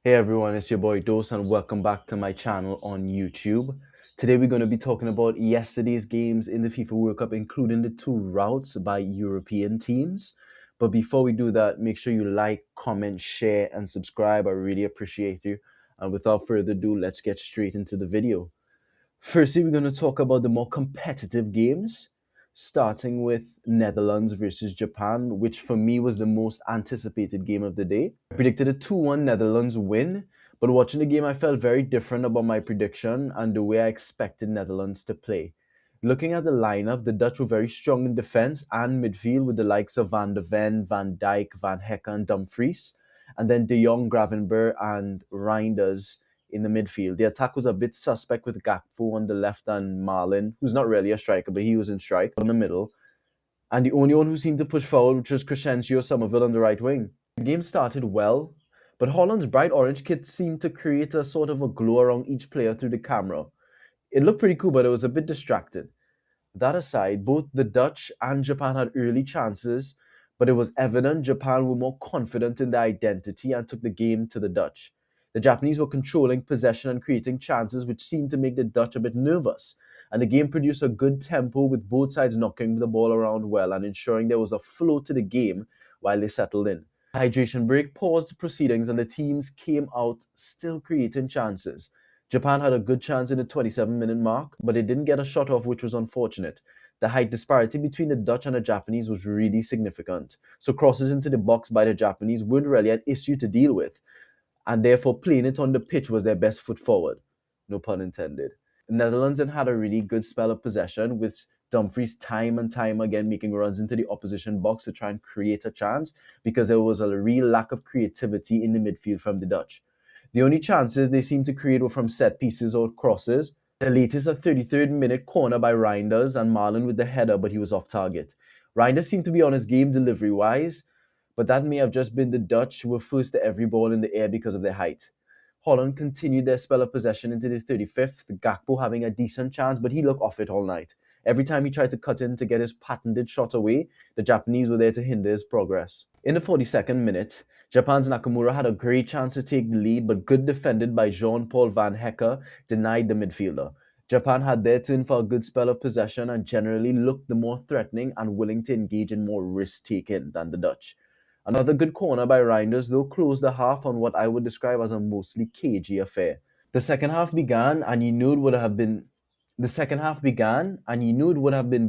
Hey everyone, it's your boy Dos and welcome back to my channel on YouTube. Today we're going to be talking about yesterday's games in the FIFA World Cup, including the two routes by European teams. But before we do that, make sure you like, comment, share, and subscribe. I really appreciate you. And without further ado, let's get straight into the video. Firstly, we're going to talk about the more competitive games, starting with Netherlands versus Japan, which for me was the most anticipated game of the day. I predicted a 2-1 Netherlands win, but watching the game, I felt very different about my prediction and the way I expected Netherlands to play. Looking at the lineup, the Dutch were very strong in defense and midfield with the likes of Van de Ven, Van Dijk, Van Hekke, and Dumfries, and then De Jong, Gravenberch, and Reinders in the midfield. The attack was a bit suspect with Gakpo on the left and Marlin, who's not really a striker, but he was in strike in the middle. And the only one who seemed to push forward, which was Crescencio Somerville on the right wing. The game started well, but Holland's bright orange kit seemed to create a sort of a glow around each player through the camera. It looked pretty cool, but it was a bit distracted. That aside, both the Dutch and Japan had early chances, but it was evident Japan were more confident in their identity and took the game to the Dutch. The Japanese were controlling possession and creating chances, which seemed to make the Dutch a bit nervous. And the game produced a good tempo with both sides knocking the ball around well and ensuring there was a flow to the game while they settled in. The hydration break paused the proceedings and the teams came out still creating chances. Japan had a good chance in the 27-minute mark, but they didn't get a shot off, which was unfortunate. The height disparity between the Dutch and the Japanese was really significant, so crosses into the box by the Japanese weren't really an issue to deal with, and therefore playing it on the pitch was their best foot forward. No pun intended. The Netherlands then had a really good spell of possession, with Dumfries time and time again making runs into the opposition box to try and create a chance because there was a real lack of creativity in the midfield from the Dutch. The only chances they seemed to create were from set pieces or crosses. The latest, a 33rd minute corner by Reinders and Marlon with the header, but he was off target. Reinders seemed to be on his game delivery wise, but that may have just been the Dutch who were first to every ball in the air because of their height. Holland continued their spell of possession into the 35th, Gakpo having a decent chance, but he looked off it all night. Every time he tried to cut in to get his patented shot away, the Japanese were there to hinder his progress. In the 42nd minute, Japan's Nakamura had a great chance to take the lead, but good defended by Jean-Paul Van Hekke denied the midfielder. Japan had their turn for a good spell of possession and generally looked the more threatening and willing to engage in more risk-taking than the Dutch. Another good corner by Reinders, though, closed the half on what I would describe as a mostly cagey affair. The second half began, and you knew it would have been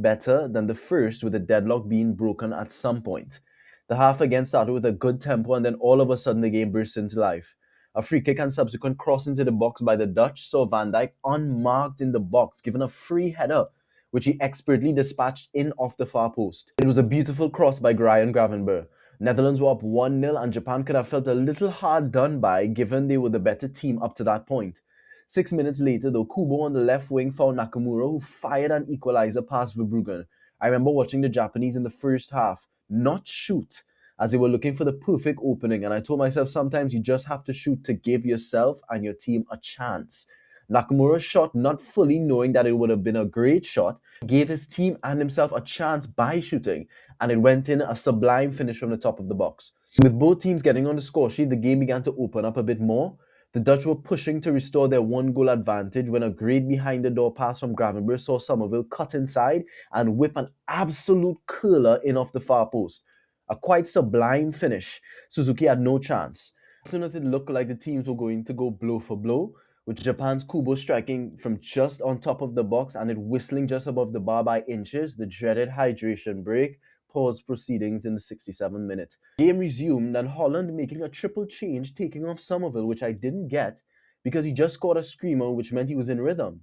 better than the first, with the deadlock being broken at some point. The half again started with a good tempo, and then all of a sudden the game burst into life. A free kick and subsequent cross into the box by the Dutch saw Van Dijk unmarked in the box, given a free header, which he expertly dispatched in off the far post. It was a beautiful cross by Ryan Gravenberch. Netherlands were up 1-0 and Japan could have felt a little hard done by given they were the better team up to that point. 6 minutes later, though, Kubo on the left wing found Nakamura, who fired an equalizer past Verbruggen. I remember watching the Japanese in the first half not shoot as they were looking for the perfect opening, and I told myself sometimes you just have to shoot to give yourself and your team a chance. Nakamura shot not fully knowing that it would have been a great shot, gave his team and himself a chance by shooting, and it went in a sublime finish from the top of the box. With both teams getting on the score sheet, the game began to open up a bit more. The Dutch were pushing to restore their one-goal advantage when a great behind-the-door pass from Gravenberch saw Somerville cut inside and whip an absolute curler in off the far post. A quite sublime finish. Suzuki had no chance. As soon as it looked like the teams were going to go blow for blow, with Japan's Kubo striking from just on top of the box and it whistling just above the bar by inches, the dreaded hydration break paused proceedings in the 67th minute. Game resumed and Holland making a triple change, taking off Somerville, which I didn't get because he just scored a screamer, which meant he was in rhythm.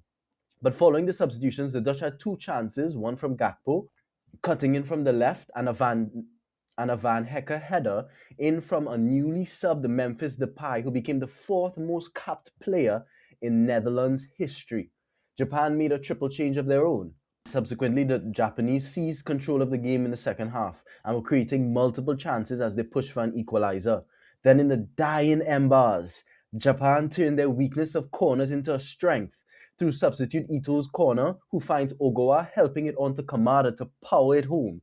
But following the substitutions, the Dutch had two chances, one from Gakpo, cutting in from the left, and a Van Hekke header in from a newly subbed Memphis Depay, who became the fourth most capped player in Netherlands history. Japan made a triple change of their own. Subsequently, the Japanese seized control of the game in the second half and were creating multiple chances as they pushed for an equalizer. Then in the dying embers, Japan turned their weakness of corners into a strength through substitute Ito's corner, who finds Ogawa helping it on to Kamada to power it home.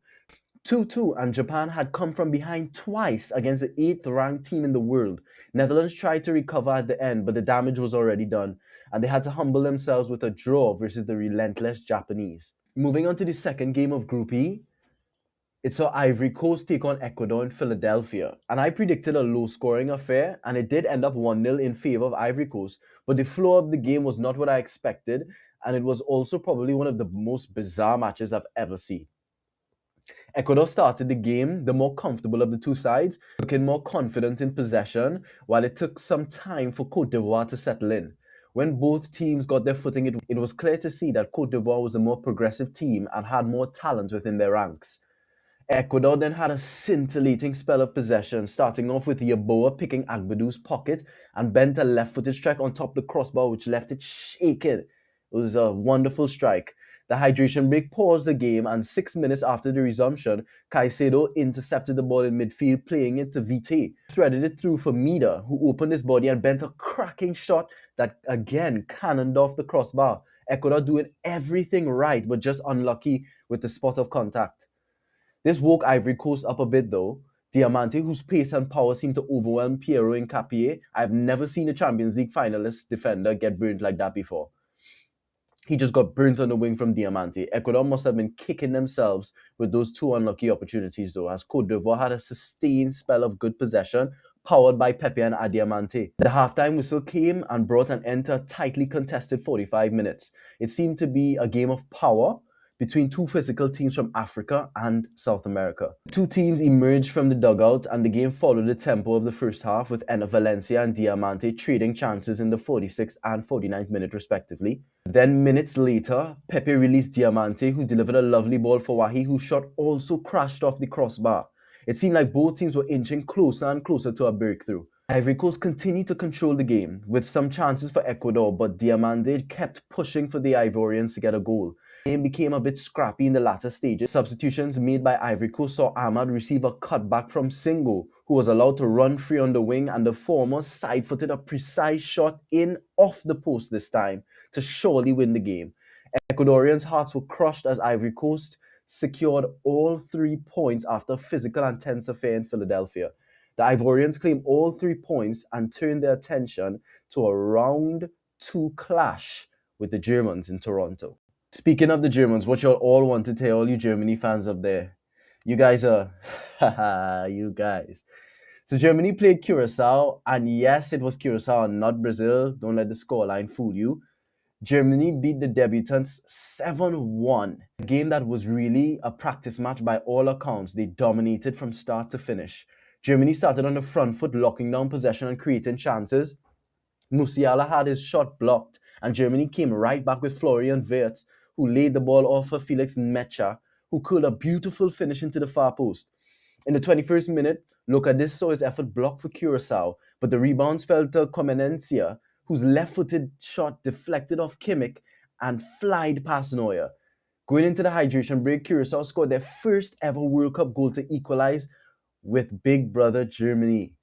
2-2, and Japan had come from behind twice against the 8th ranked team in the world. Netherlands tried to recover at the end, but the damage was already done, and they had to humble themselves with a draw versus the relentless Japanese. Moving on to the second game of Group E, it saw Ivory Coast take on Ecuador in Philadelphia, and I predicted a low-scoring affair, and it did end up 1-0 in favor of Ivory Coast, but the flow of the game was not what I expected, and it was also probably one of the most bizarre matches I've ever seen. Ecuador started the game the more comfortable of the two sides, looking more confident in possession, while it took some time for Cote d'Ivoire to settle in. When both teams got their footing, it was clear to see that Cote d'Ivoire was a more progressive team and had more talent within their ranks. Ecuador then had a scintillating spell of possession, starting off with Yeboah picking Agbadou's pocket and bent a left-footed strike on top of the crossbar, which left it shaking. It was a wonderful strike. The hydration break paused the game, and 6 minutes after the resumption, Caicedo intercepted the ball in midfield, playing it to Vite. Threaded it through for Mida, who opened his body and bent a cracking shot that again cannoned off the crossbar. Ecuador doing everything right, but just unlucky with the spot of contact. This woke Ivory Coast up a bit though. Diamante, whose pace and power seemed to overwhelm Piero Hincapié. I've never seen a Champions League finalist defender get burnt like that before. He just got burnt on the wing from Diamante. Ecuador must have been kicking themselves with those two unlucky opportunities though, as Cote d'Ivoire had a sustained spell of good possession, powered by Pepe and Adiamante. The halftime whistle came and brought an end to a tightly contested 45 minutes. It seemed to be a game of power between two physical teams from Africa and South America. Two teams emerged from the dugout, and the game followed the tempo of the first half, with Enner Valencia and Diamante trading chances in the 46th and 49th minute respectively. Then minutes later, Pepe released Diamante, who delivered a lovely ball for Wahi, whose shot also crashed off the crossbar. It seemed like both teams were inching closer and closer to a breakthrough. Ivory Coast continued to control the game, with some chances for Ecuador, but Diamante kept pushing for the Ivorians to get a goal. The game became a bit scrappy in the latter stages. Substitutions made by Ivory Coast saw Ahmad receive a cutback from Singo, who was allowed to run free on the wing, and the former side-footed a precise shot in off the post this time to surely win the game. Ecuadorians' hearts were crushed as Ivory Coast secured all 3 points after a physical and tense affair in Philadelphia. The Ivorians claimed all 3 points and turned their attention to a round 2 clash with the Germans in Toronto. Speaking of the Germans, what y'all all want to tell all you Germany fans up there? You guys are, you guys. So Germany played Curacao, and yes, it was Curacao and not Brazil. Don't let the scoreline fool you. Germany beat the debutants 7-1. A game that was really a practice match by all accounts. They dominated from start to finish. Germany started on the front foot, locking down possession and creating chances. Musiala had his shot blocked, and Germany came right back with Florian Wirtz, who laid the ball off for Felix Nmecha, who curled a beautiful finish into the far post. In the 21st minute, Locadis saw his effort blocked for Curacao, but the rebounds fell to Comenencia, whose left-footed shot deflected off Kimmich and flied past Neuer. Going into the hydration break, Curacao scored their first ever World Cup goal to equalize with big brother Germany.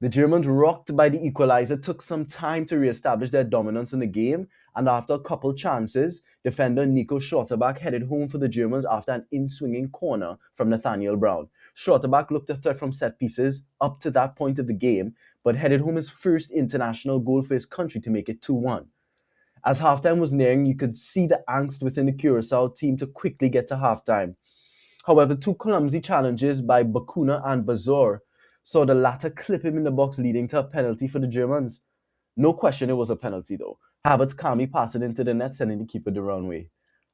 The Germans, rocked by the equalizer, took some time to re-establish their dominance in the game, and after a couple chances, defender Nico Schlotterbeck headed home for the Germans after an in-swinging corner from Nathaniel Brown. Schlotterbeck looked a threat from set pieces up to that point of the game, but headed home his first international goal for his country to make it 2-1. As halftime was nearing, you could see the angst within the Curacao team to quickly get to halftime. However, 2 clumsy challenges by Bacuna and Bazor saw the latter clip him in the box, leading to a penalty for the Germans. No question it was a penalty though. Havertz calmly passed it into the net, sending the keeper the wrong way.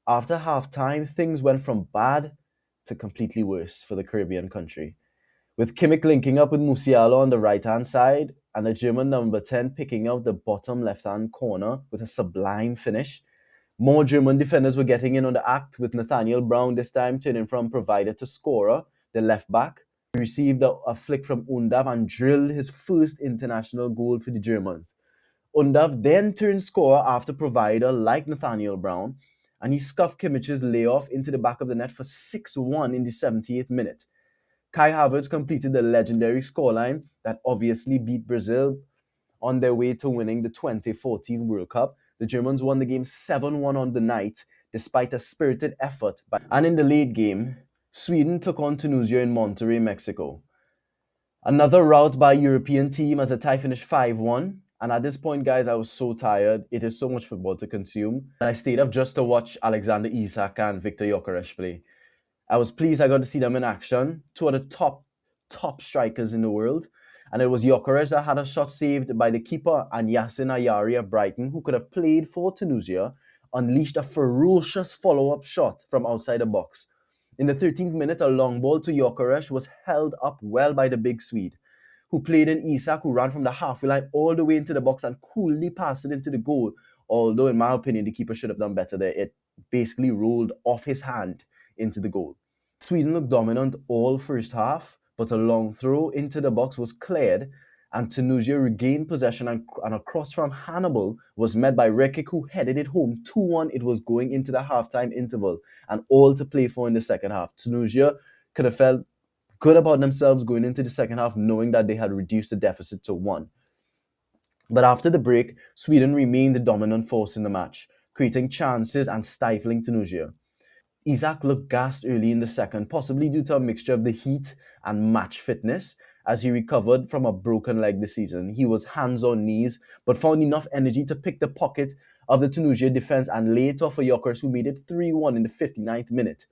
After half-time, things went from bad to completely worse for the Caribbean country, with Kimmich linking up with Musiala on the right-hand side, and the German number 10 picking out the bottom left-hand corner with a sublime finish. More German defenders were getting in on the act, with Nathaniel Brown this time turning from provider to scorer, the left-back. He received a flick from Undav and drilled his first international goal for the Germans. Undav then turned scorer after provider like Nathaniel Brown, and he scuffed Kimmich's layoff into the back of the net for 6-1 in the 78th minute. Kai Havertz completed the legendary scoreline that obviously beat Brazil on their way to winning the 2014 World Cup. The Germans won the game 7-1 on the night, despite a spirited effort. And in the late game, Sweden took on Tunisia in Monterrey, Mexico. Another rout by European team as a tie finished 5-1. And at this point, guys, I was so tired. It is so much football to consume. I stayed up just to watch Alexander Isak and Viktor Gyökeres play. I was pleased I got to see them in action. Two of the top strikers in the world. And it was Gyökeres that had a shot saved by the keeper, and Yassin Ayari of Brighton, who could have played for Tunisia, unleashed a ferocious follow-up shot from outside the box. In the 13th minute, a long ball to Gyökeres was held up well by the big Swede, who played in Isak, who ran from the halfway line all the way into the box and coolly passed it into the goal. Although, in my opinion, the keeper should have done better there. It basically rolled off his hand into the goal. Sweden looked dominant all first half, but a long throw into the box was cleared, and Tunisia regained possession, and a cross from Hannibal was met by Rekic, who headed it home 2-1. It was going into the halftime interval, and all to play for in the second half. Tunisia could have felt good about themselves going into the second half, knowing that they had reduced the deficit to 1. But after the break, Sweden remained the dominant force in the match, creating chances and stifling Tunisia. Isak looked gassed early in the second, possibly due to a mixture of the heat and match fitness, as he recovered from a broken leg this season. He was hands on knees, but found enough energy to pick the pocket of the Tunisia defense and lay it off for Gyökeres, who made it 3-1 in the 59th minute.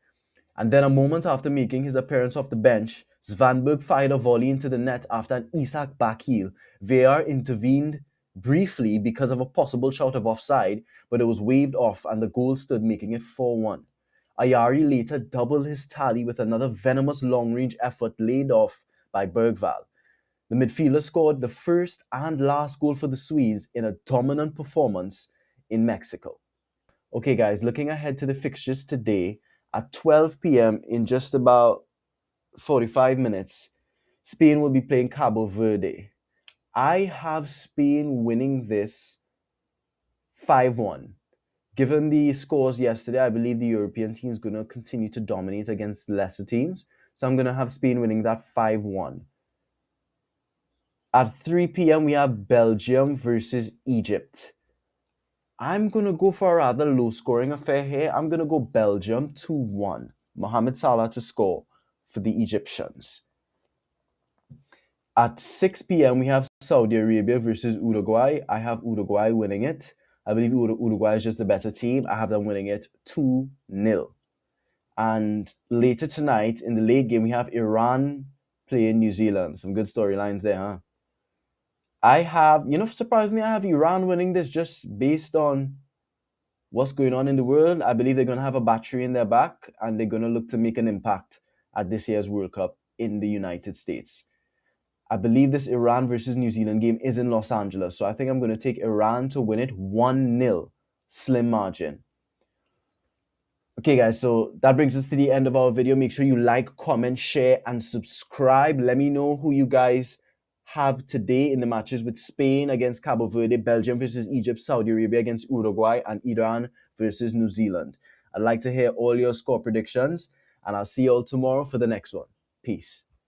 And then a moment after making his appearance off the bench, Svanberg fired a volley into the net after an Isak backheel. VAR intervened briefly because of a possible shout of offside, but it was waved off and the goal stood, making it 4-1. Ayari later doubled his tally with another venomous long-range effort laid off by Bergvall. The midfielder scored the first and last goal for the Swedes in a dominant performance in Mexico. Okay, guys, looking ahead to the fixtures today, at 12 p.m. in just about 45 minutes, Spain will be playing Cabo Verde. I have Spain winning this 5-1. Given the scores yesterday, I believe the European team is going to continue to dominate against lesser teams. So I'm going to have Spain winning that 5-1. At 3 p.m., we have Belgium versus Egypt. I'm going to go for a rather low-scoring affair here. I'm going to go Belgium 2-1. Mohamed Salah to score for the Egyptians. At 6 p.m., we have Saudi Arabia versus Uruguay. I have Uruguay winning it. I believe Uruguay is just a better team. I have them winning it 2-0. And later tonight, in the late game, we have Iran playing New Zealand. Some good storylines there, huh? I have, surprisingly, I have Iran winning this just based on what's going on in the world. I believe they're going to have a battery in their back and they're going to look to make an impact at this year's World Cup in the United States. I believe this Iran versus New Zealand game is in Los Angeles, so I think I'm going to take Iran to win it 1-0, slim margin. Okay, guys, so that brings us to the end of our video. Make sure you like, comment, share, and subscribe. Let me know who you guys have today in the matches with Spain against Cabo Verde, Belgium versus Egypt, Saudi Arabia against Uruguay, and Iran versus New Zealand. I'd like to hear all your score predictions, and I'll see you all tomorrow for the next one. Peace.